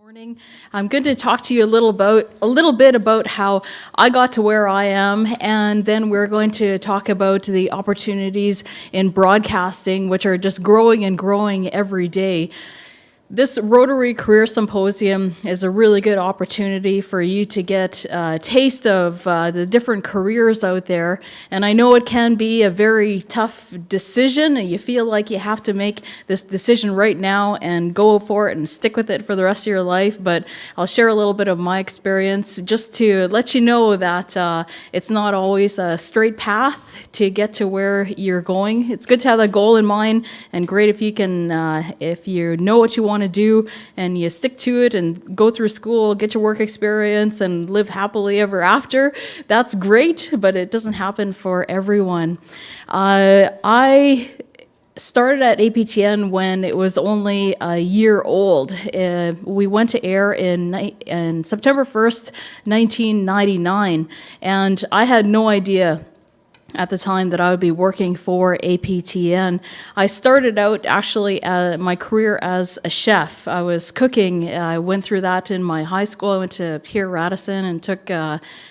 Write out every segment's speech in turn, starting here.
Morning. I'm going to talk to you a little bit about how I got to where I am, and then we're going to talk about the opportunities in broadcasting, which are just growing and growing every day. This Rotary Career Symposium is a really good opportunity for you to get a taste of the different careers out there. And I know it can be a very tough decision, and you feel like you have to make this decision right now and go for it and stick with it for the rest of your life. But I'll share a little bit of my experience just to let you know that it's not always a straight path to get to where you're going. It's good to have that goal in mind, and great if you can, if you know what you want to do and you stick to it and go through school, get your work experience, and live happily ever after. That's great, but it doesn't happen for everyone. I started at APTN when it was only a year old. We went to air in September 1st, 1999, and I had no idea at the time that I would be working for APTN. I started out actually my career as a chef. I was cooking. I went through that in my high school. I went to Pierre Radisson and took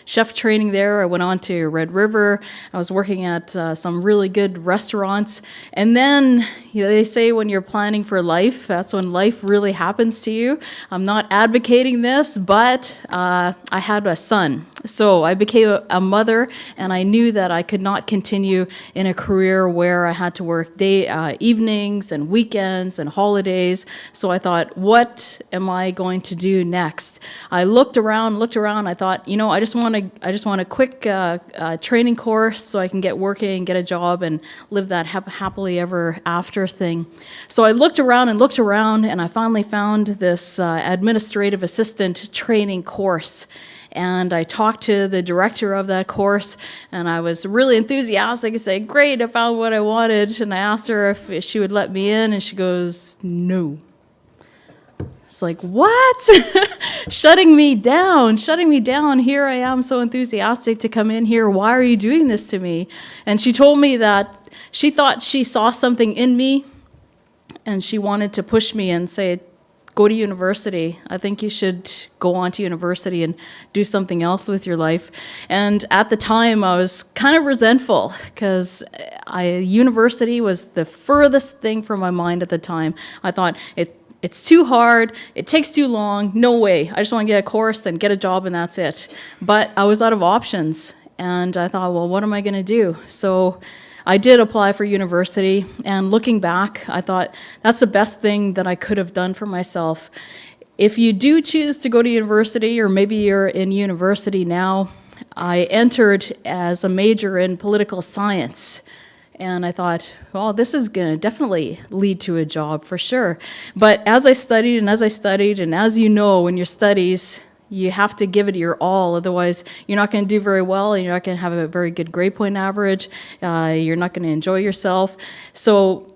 chef training there. I went on to Red River. I was working at some really good restaurants. And then they say when you're planning for life, that's when life really happens to you. I'm not advocating this, but I had a son. So I became a mother, and I knew that I could not continue in a career where I had to work evenings and weekends and holidays. So I thought, what am I going to do next? I looked around. I thought, I just want a quick training course so I can get working, get a job, and live that happily ever after thing. So I looked around, and I finally found this administrative assistant training course. And I talked to the director of that course, and I was really enthusiastic and said, great, I found what I wanted. And I asked her if she would let me in, and she goes, no. It's like, what? Shutting me down. Here I am so enthusiastic to come in here. Why are you doing this to me? And she told me that she thought she saw something in me, and she wanted to push me and say, go to university. I think you should go on to university and do something else with your life. And at the time, I was kind of resentful because university was the furthest thing from my mind at the time. I thought, it's too hard, it takes too long, no way. I just want to get a course and get a job and that's it. But I was out of options, and I thought, well, what am I going to do? So I did apply for university, and looking back, I thought that's the best thing that I could have done for myself. If you do choose to go to university, or maybe you're in university now, I entered as a major in political science. And I thought, well, this is going to definitely lead to a job for sure. But as I studied, and as you know, in your studies, you have to give it your all, otherwise you're not going to do very well, and you're not going to have a very good grade point average. You're not going to enjoy yourself. So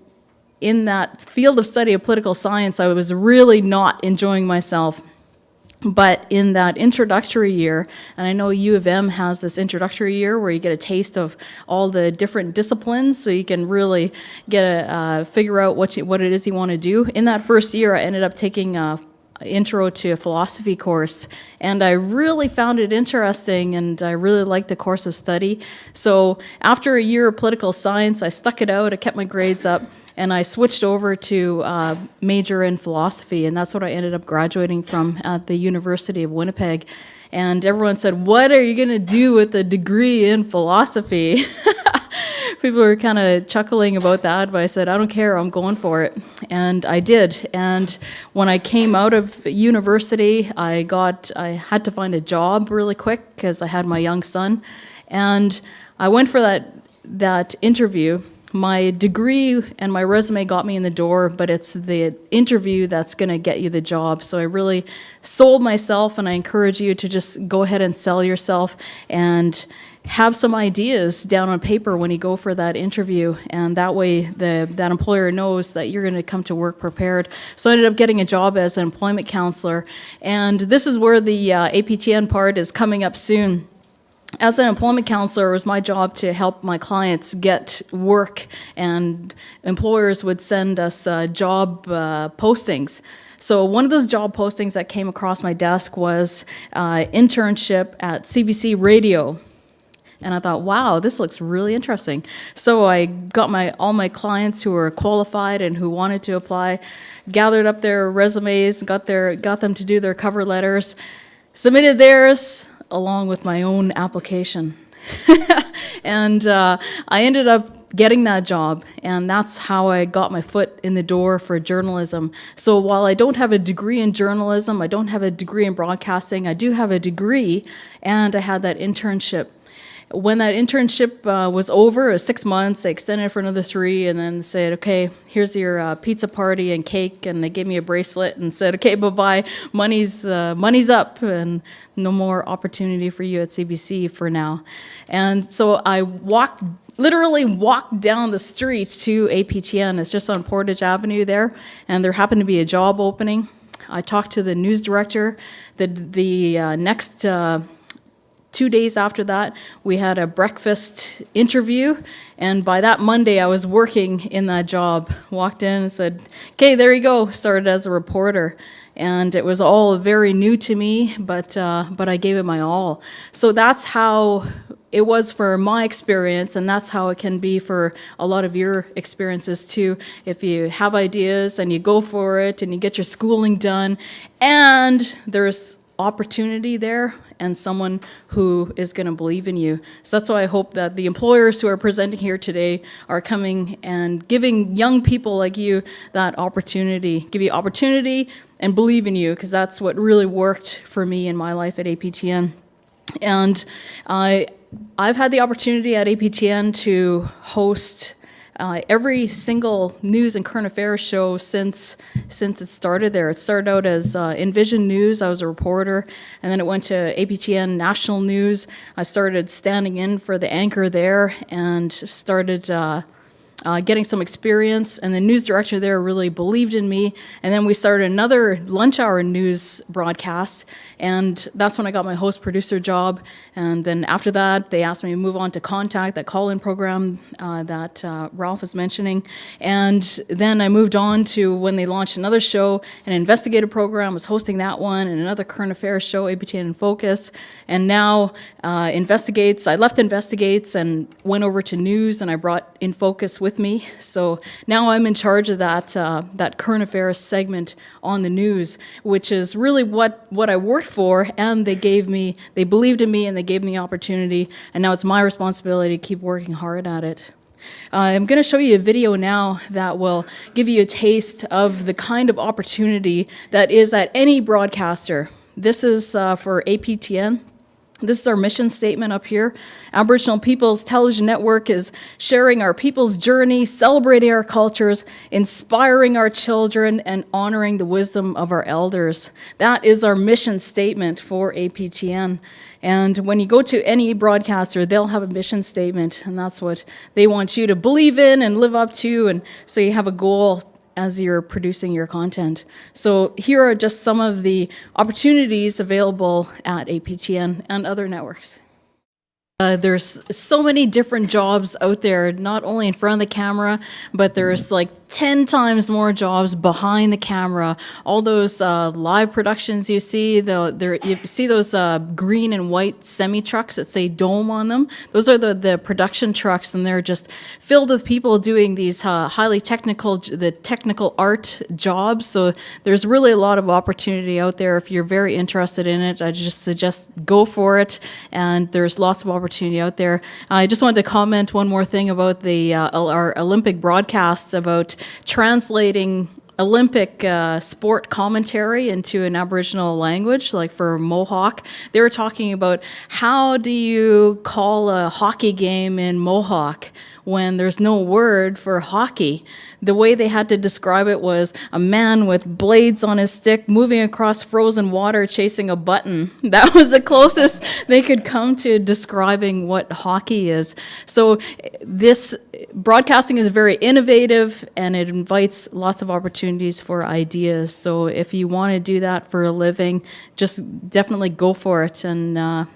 in that field of study of political science, I was really not enjoying myself. But in that introductory year, and I know U of M has this introductory year where you get a taste of all the different disciplines, so you can really get figure out what it is you want to do. In that first year, I ended up taking intro to a philosophy course, and I really found it interesting, and I really liked the course of study. So after a year of political science, I stuck it out, I kept my grades up, and I switched over to major in philosophy, and that's what I ended up graduating from at the University of Winnipeg. And everyone said, what are you going to do with a degree in philosophy? People were kind of chuckling about that, but I said, I don't care, I'm going for it. And I did. And when I came out of university, I had to find a job really quick because I had my young son. And I went for that interview. My degree and my resume got me in the door, but it's the interview that's going to get you the job. So I really sold myself, and I encourage you to just go ahead and sell yourself and have some ideas down on paper when you go for that interview, and that way that employer knows that you're going to come to work prepared. So I ended up getting a job as an employment counselor, and this is where the APTN part is coming up soon. As an employment counselor, it was my job to help my clients get work, and employers would send us job postings. So one of those job postings that came across my desk was internship at CBC Radio. And I thought, wow, this looks really interesting. So I got all my clients who were qualified and who wanted to apply, gathered up their resumes, got them to do their cover letters, submitted theirs along with my own application. And I ended up getting that job, and that's how I got my foot in the door for journalism. So while I don't have a degree in journalism, I don't have a degree in broadcasting, I do have a degree, and I had that internship. When that internship was over, it was 6 months, I extended it for another 3, and then said, okay, here's your pizza party and cake, and they gave me a bracelet and said, okay, bye-bye, money's up, and no more opportunity for you at CBC for now. And so I literally walked down the street to APTN. It's just on Portage Avenue there, and there happened to be a job opening. I talked to the news director. The next 2 days after that, we had a breakfast interview, and by that Monday, I was working in that job. Walked in and said, okay, there you go, started as a reporter. And it was all very new to me, but I gave it my all. So that's how it was for my experience, and that's how it can be for a lot of your experiences too. If you have ideas and you go for it and you get your schooling done, and there's opportunity there, and someone who is going to believe in you. So that's why I hope that the employers who are presenting here today are coming and giving young people like you that opportunity, give you opportunity and believe in you, because that's what really worked for me in my life at APTN. And I've had the opportunity at APTN to host every single news and current affairs show since it started there. It started out as Envision News. I was a reporter, and then it went to APTN National News. I started standing in for the anchor there and started getting some experience, and the news director there really believed in me. And then we started another lunch hour news broadcast, and that's when I got my host producer job. And then after that, they asked me to move on to Contact, that call-in program that Ralph was mentioning. And then I moved on to when they launched another show, an investigative program, was hosting that one, and another current affairs show, APTN in Focus. And now Investigates, I left Investigates and went over to news, and I brought In Focus with me. So now I'm in charge of that current affairs segment on the news, which is really what I worked for, and they believed in me, and they gave me the opportunity, and now it's my responsibility to keep working hard at it. I'm going to show you a video now that will give you a taste of the kind of opportunity that is at any broadcaster. This is for APTN. This is our mission statement up here. Aboriginal Peoples Television Network is sharing our people's journey, celebrating our cultures, inspiring our children, and honoring the wisdom of our elders. That is our mission statement for APTN. And when you go to any broadcaster, they'll have a mission statement, and that's what they want you to believe in and live up to, and so you have a goal as you're producing your content. So here are just some of the opportunities available at APTN and other networks. There's so many different jobs out there, not only in front of the camera, but there's like 10 times more jobs behind the camera. All those live productions you see, you see those green and white semi-trucks that say Dome on them. Those are the production trucks, and they're just filled with people doing these highly technical art jobs. So there's really a lot of opportunity out there. If you're very interested in it, I just suggest go for it, and there's lots of opportunity out there. I just wanted to comment one more thing about our Olympic broadcasts, about translating Olympic sport commentary into an Aboriginal language, like for Mohawk. They were talking about how do you call a hockey game in Mohawk when there's no word for hockey. The way they had to describe it was a man with blades on his stick moving across frozen water chasing a button. That was the closest they could come to describing what hockey is. So this broadcasting is very innovative, and it invites lots of opportunities for ideas. So if you want to do that for a living, just definitely go for it, and